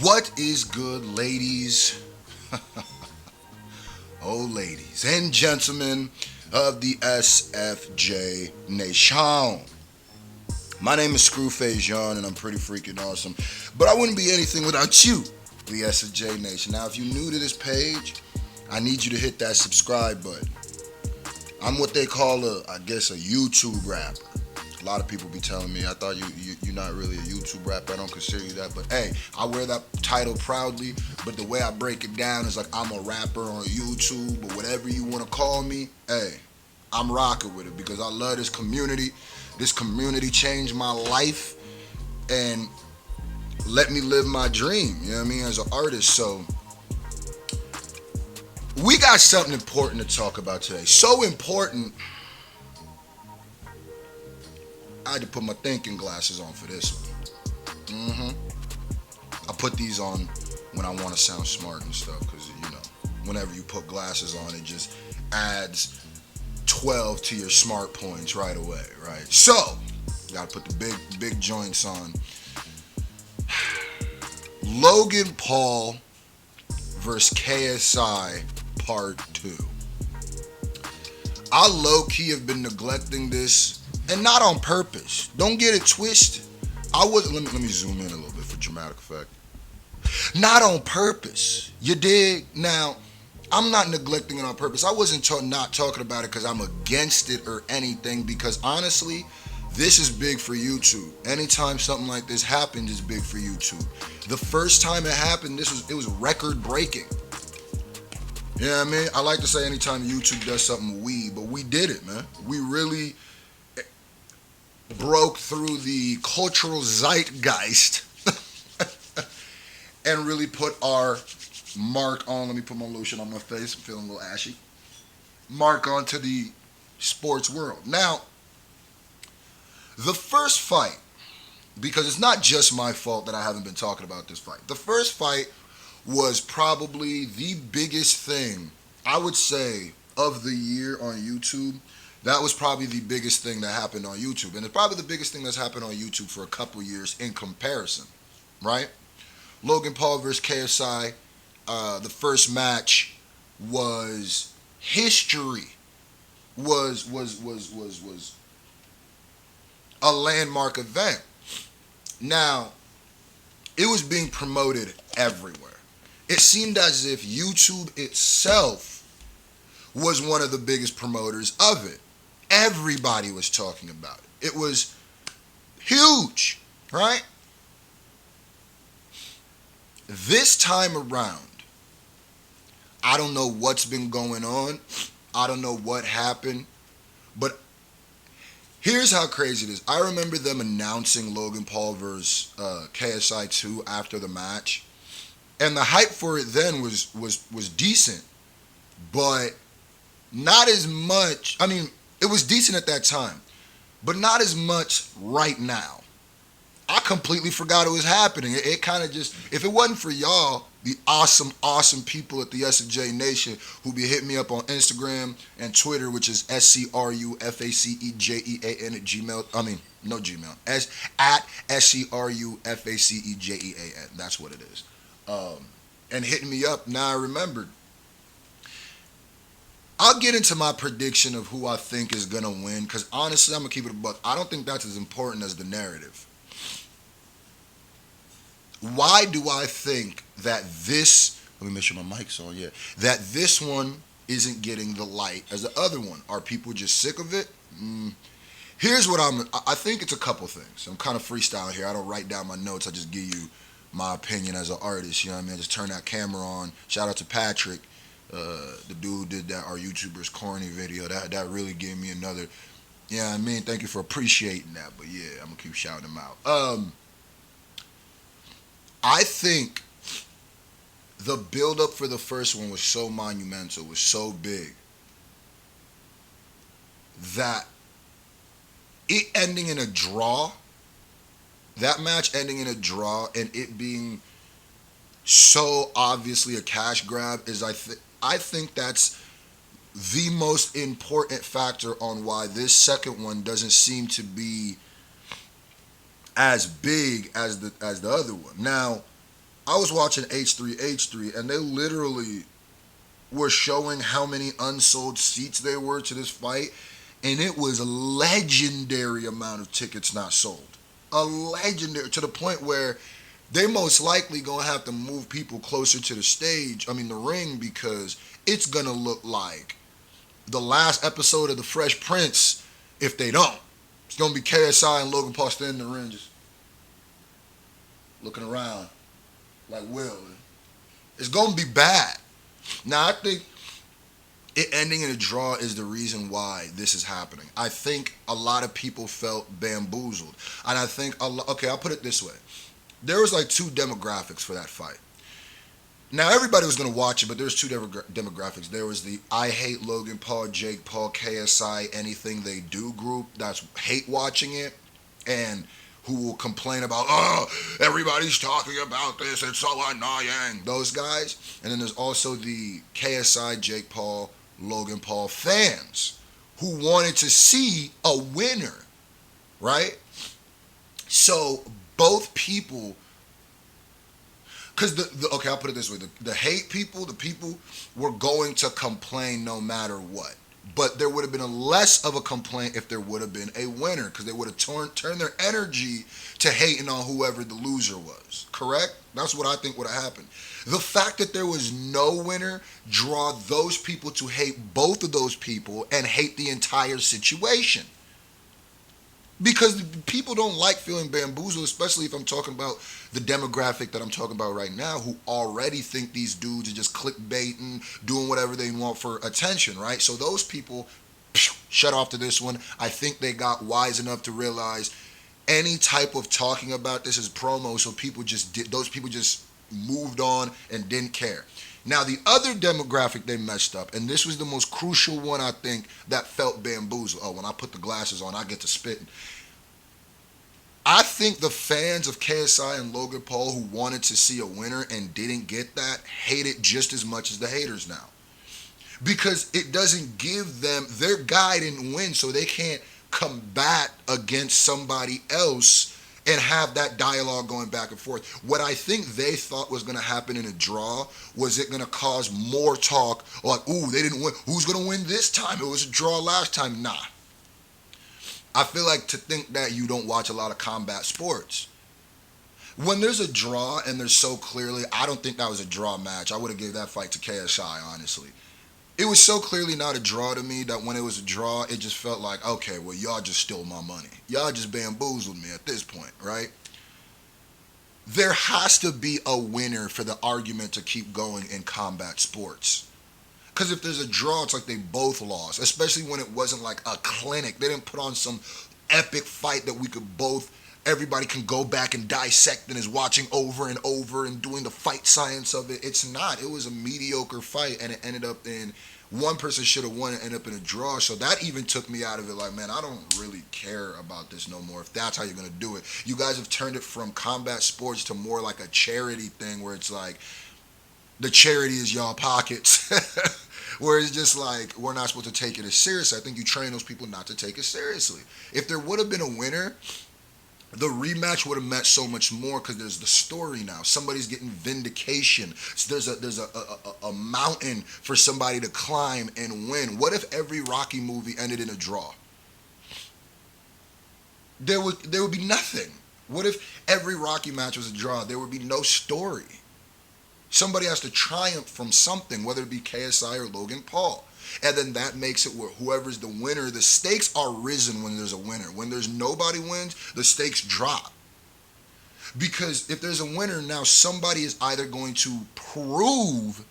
What is good, ladies? Oh, ladies and gentlemen of the SFJ Nation. My name is Screwface John, and I'm pretty freaking awesome. But I wouldn't be anything without you, the SFJ Nation. Now, if you're new to this page, I need you to hit that subscribe button. I'm what they call a YouTube rapper. A lot of people be telling me, I thought you're not really a YouTube rapper. I don't consider you that. But hey, I wear that title proudly. But the way I break it down is like I'm a rapper on YouTube or whatever you want to call me. Hey, I'm rocking with it because I love this community. This community changed my life and let me live my dream, you know what I mean, as an artist. So we got something important to talk about today. So important, I had to put my thinking glasses on for this one. I put these on when I want to sound smart and stuff because, whenever you put glasses on, it just adds 12 to your smart points right away, right? So, you got to put the big joints on. Logan Paul versus KSI Part 2. I low-key have been neglecting this, and not on purpose. Don't get it twisted. Let me zoom in a little bit for dramatic effect. Not on purpose. You dig? Now, I'm not neglecting it on purpose. I wasn't not talking about it because I'm against it or anything, because honestly, this is big for YouTube. Anytime something like this happens, it's big for YouTube. The first time it happened, it was record breaking. You know what I mean? I like to say anytime YouTube does something, but we did it, man. We really broke through the cultural zeitgeist and really put our mark on. Let me put my lotion on my face. I'm feeling a little ashy. Mark onto the sports world. Now, the first fight, because it's not just my fault that I haven't been talking about this fight. The first fight was probably the biggest thing, I would say, of the year on YouTube. That was probably the biggest thing that happened on YouTube. And it's probably the biggest thing that's happened on YouTube for a couple years in comparison, right? Logan Paul versus KSI. The first match was history. Was a landmark event. Now, it was being promoted everywhere. It seemed as if YouTube itself was one of the biggest promoters of it. Everybody was talking about it. It was huge, right? This time around, I don't know what's been going on. I don't know what happened. But here's how crazy it is. I remember them announcing Logan Paul versus KSI 2 after the match. And the hype for it then was decent. But not as much. I mean, it was decent at that time. But not as much right now. I completely forgot it was happening. It kind of just, if it wasn't for y'all, the awesome people at the SFJ Nation who be hitting me up on Instagram and Twitter, which is SCRUFACEJEAN at Gmail. I mean, no Gmail. At SCRUFACEJEAN. That's what it is. And hitting me up. Now I remembered. I'll get into my prediction of who I think is going to win, because honestly, I'm going to keep it a buck. I don't think that's as important as the narrative. Why do I think that let me make sure my mic's on, that this one isn't getting the light as the other one? Are people just sick of it? Here's what I think it's a couple things. I'm kind of freestyling here. I don't write down my notes. I just give you my opinion as an artist, you know what I mean? Just turn that camera on. Shout out to Patrick, the dude who did that Our YouTubers Corny video. That really gave me another, you know what I mean? Thank you for appreciating that. But yeah, I'm going to keep shouting him out. I think the build-up for the first one was so monumental, was so big, that it ending in a draw, that match ending in a draw, and it being so obviously a cash grab, I think that's the most important factor on why this second one doesn't seem to be as big as the other one. Now, I was watching H3H3, and they literally were showing how many unsold seats there were to this fight, and it was a legendary amount of tickets not sold. A legendary, to the point where they most likely gonna have to move people closer to the stage. I mean the ring, because it's gonna look like the last episode of The Fresh Prince if they don't. It's gonna be KSI and Logan Paul standing in the ring just looking around like Will. It's gonna be bad. Now I think it ending in a draw is the reason why this is happening. I think a lot of people felt bamboozled, and I think okay, I'll put it this way: there was like two demographics for that fight. Now everybody was gonna watch it, but there's two demographics. There was the I hate Logan Paul, Jake Paul, KSI, anything they do group that's hate watching it, and who will complain about, oh, everybody's talking about this, it's so annoying. Those guys. And then there's also the KSI, Jake Paul, Logan Paul fans who wanted to see a winner, right? So both people, because okay, I'll put it this way: the hate people, the people were going to complain no matter what. But there would have been a less of a complaint if there would have been a winner, because they would have turned their energy to hating on whoever the loser was. Correct? That's what I think would have happened. The fact that there was no winner draw those people to hate both of those people and hate the entire situation. Because people don't like feeling bamboozled, especially if I'm talking about the demographic that I'm talking about right now, who already think these dudes are just clickbaiting, doing whatever they want for attention, right? So those people shut off to this one. I think they got wise enough to realize any type of talking about this is promo, so those people just moved on and didn't care. Now, the other demographic they messed up, and this was the most crucial one, I think, that felt bamboozled. Oh, when I put the glasses on, I get to spitting. I think the fans of KSI and Logan Paul who wanted to see a winner and didn't get that hate it just as much as the haters now. Because it doesn't give them, their guy didn't win, so they can't combat against somebody else and have that dialogue going back and forth. What I think they thought was going to happen in a draw was it going to cause more talk, like, ooh, they didn't win. Who's going to win this time? It was a draw last time. Nah. I feel like to think that you don't watch a lot of combat sports. When there's a draw and there's so clearly, I don't think that was a draw match. I would have given that fight to KSI, honestly. It was so clearly not a draw to me that when it was a draw, it just felt like, okay, well, y'all just stole my money. Y'all just bamboozled me at this point, right? There has to be a winner for the argument to keep going in combat sports. Because if there's a draw, it's like they both lost, especially when it wasn't like a clinic. They didn't put on some epic fight that we could both, everybody can go back and dissect and is watching over and over and doing the fight science of it. It's not. It was a mediocre fight, and it ended up in, one person should have won and ended up in a draw. So that even took me out of it. Like, man, I don't really care about this no more if that's how you're going to do it. You guys have turned it from combat sports to more like a charity thing where it's like, the charity is y'all pockets. Where it's just like, we're not supposed to take it as serious. I think you train those people not to take it seriously. If there would have been a winner, the rematch would have meant so much more, because there's the story now. Somebody's getting vindication. So there's a mountain for somebody to climb and win. What if every Rocky movie ended in a draw? There would be nothing. What if every Rocky match was a draw? There would be no story. Somebody has to triumph from something, whether it be KSI or Logan Paul. And then that makes it where whoever's the winner, the stakes are risen when there's a winner. When there's nobody wins, the stakes drop. Because if there's a winner, now somebody is either going to prove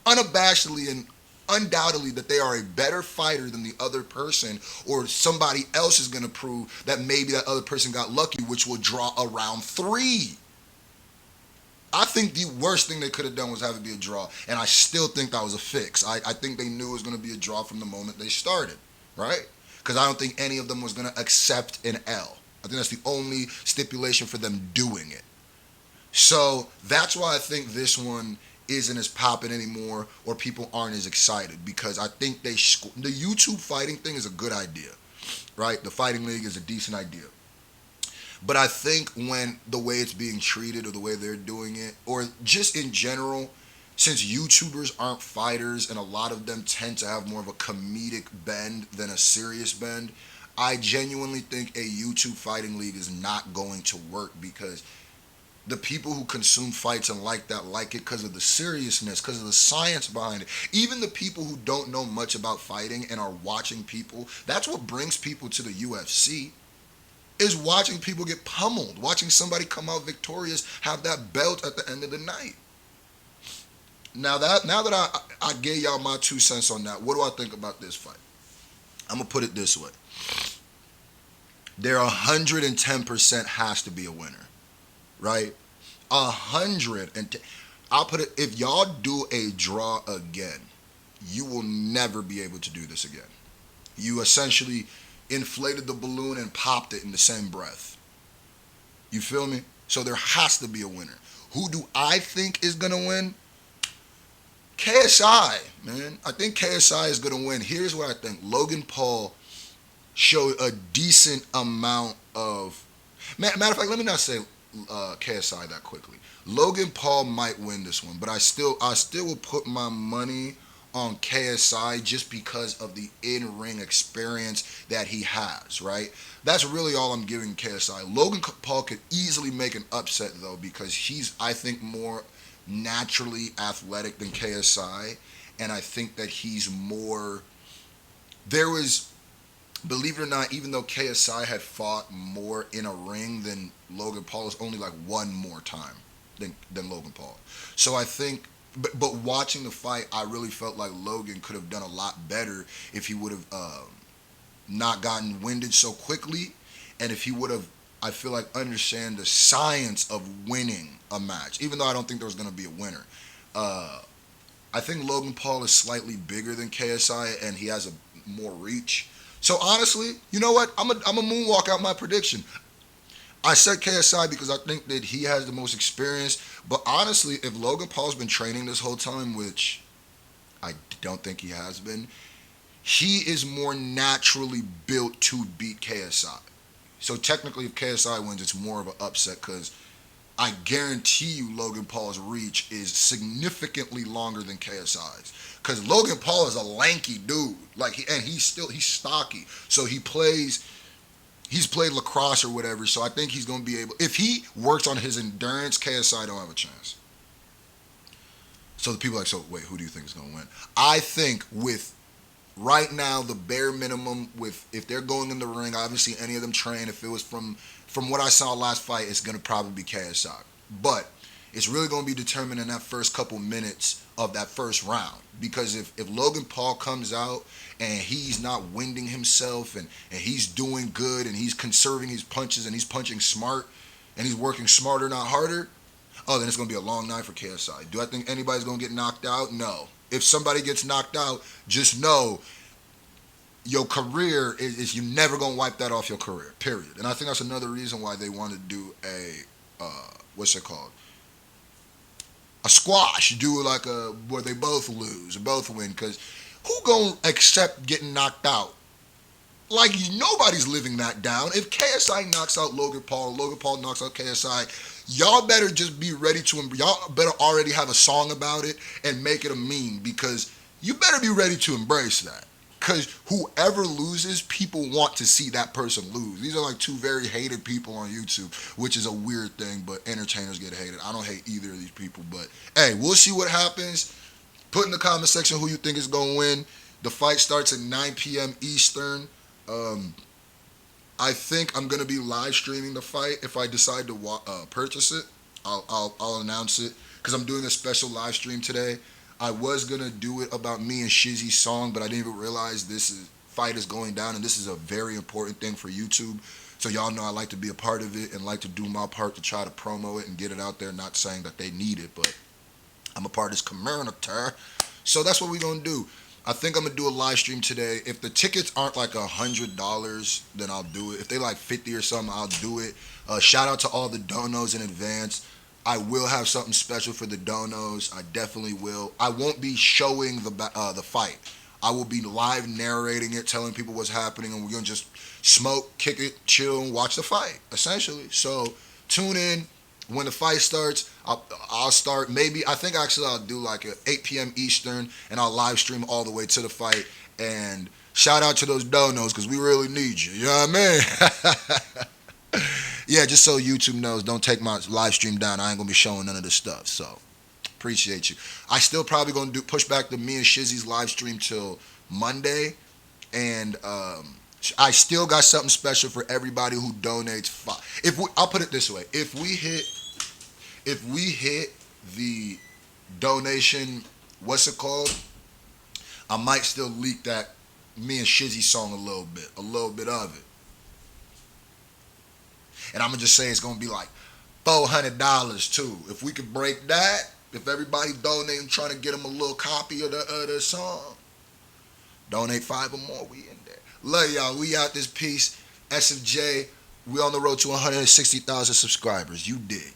unabashedly and undoubtedly that they are a better fighter than the other person, or somebody else is going to prove that maybe that other person got lucky, which will draw around 3. I think the worst thing they could have done was have it be a draw, and I still think that was a fix. I think they knew it was going to be a draw from the moment they started, right? Because I don't think any of them was going to accept an L. I think that's the only stipulation for them doing it. So that's why I think this one isn't as popping anymore, or people aren't as excited, because I think the YouTube fighting thing is a good idea, right? The fighting league is a decent idea. But I think when the way it's being treated or the way they're doing it, or just in general, since YouTubers aren't fighters and a lot of them tend to have more of a comedic bend than a serious bend, I genuinely think a YouTube fighting league is not going to work because the people who consume fights and like that like it because of the seriousness, because of the science behind it. Even the people who don't know much about fighting and are watching people, that's what brings people to the UFC is watching people get pummeled, watching somebody come out victorious, have that belt at the end of the night. Now that I gave y'all my 2 cents on that, what do I think about this fight? I'm gonna put it this way: there 110% has to be a winner, right? 110. I'll put it. If y'all do a draw again, you will never be able to do this again. You essentially inflated the balloon and popped it in the same breath. You feel me? So there has to be a winner. Who do I think is gonna win? KSI, man. I think KSI is gonna win. Here's what I think. Logan Paul showed a decent amount of. Matter of fact, let me not say KSI that quickly. Logan Paul might win this one, but I still will put my money on KSI just because of the in-ring experience that he has, right? That's really all I'm giving KSI. Logan Paul could easily make an upset though because he's, I think, more naturally athletic than KSI, and I think that he's more. There was, believe it or not, even though KSI had fought more in a ring than Logan Paul, is only like one more time than Logan Paul. So I think, but watching the fight, I really felt like Logan could have done a lot better if he would have not gotten winded so quickly, and if he would have, I feel like, understand the science of winning a match. Even though I don't think there was going to be a winner, I think Logan Paul is slightly bigger than KSI, and he has a more reach. So honestly, you know what? I'm a moonwalk out my prediction. I said KSI because I think that he has the most experience. But honestly, if Logan Paul's been training this whole time, which I don't think he has been, he is more naturally built to beat KSI. So technically, if KSI wins, it's more of an upset because I guarantee you Logan Paul's reach is significantly longer than KSI's. Because Logan Paul is a lanky dude, and he's stocky. So he's played lacrosse or whatever. So I think he's gonna be able. If he works on his endurance, KSI don't have a chance. So the people are like, so wait, who do you think is gonna win? I think with right now the bare minimum, with if they're going in the ring, obviously any of them train. If it was from what I saw last fight, it's gonna probably be KSI. But it's really gonna be determined in that first couple minutes of that first round. Because if Logan Paul comes out and he's not winding himself and he's doing good and he's conserving his punches and he's punching smart and he's working smarter, not harder, oh, then it's going to be a long night for KSI. Do I think anybody's going to get knocked out? No. If somebody gets knocked out, just know your career is you never going to wipe that off your career, period. And I think that's another reason why they want to do what's it called? A squash. Do like where they both lose or both win, because who gonna accept getting knocked out? Like, nobody's living that down. If KSI knocks out Logan Paul, Logan Paul knocks out KSI, y'all better just be ready to. Y'all better already have a song about it and make it a meme, because you better be ready to embrace that. Because whoever loses, people want to see that person lose. These are like two very hated people on YouTube, which is a weird thing, but entertainers get hated. I don't hate either of these people, but hey, we'll see what happens. Put in the comment section who you think is going to win. The fight starts at 9 p.m. Eastern. I think I'm going to be live streaming the fight. If I decide to purchase it, I'll announce it, because I'm doing a special live stream today. I was going to do it about me and Shizzy's song, but I didn't even realize fight is going down, and this is a very important thing for YouTube. So y'all know I like to be a part of it and like to do my part to try to promo it and get it out there. Not saying that they need it, but I'm a part of this community. So that's what we're going to do. I think I'm going to do a live stream today. If the tickets aren't like $100, then I'll do it. If they like 50 or something, I'll do it. Shout out to all the donos in advance. I will have something special for the donos. I definitely will. I won't be showing the fight. I will be live narrating it, telling people what's happening, and we're gonna just smoke, kick it, chill, and watch the fight. Essentially, so tune in when the fight starts. I'll start maybe. I think actually I'll do like a 8 p.m. Eastern, and I'll live stream all the way to the fight. And shout out to those donos because we really need you. You know what I mean? Yeah, just so YouTube knows, don't take my live stream down. I ain't gonna be showing none of this stuff. So appreciate you. I still probably gonna push back the me and Shizzy's live stream till Monday, and I still got something special for everybody who donates. I'll put it this way: if we hit the donation, what's it called? I might still leak that me and Shizzy song a little bit of it, and I'm gonna just say it's gonna be like $400 too. If we could break that, if everybody donating, trying to get them a little copy of the song, donate 5 or more. We in there. Love y'all. We out this piece. SFJ. We on the road to 160,000 subscribers. You dig.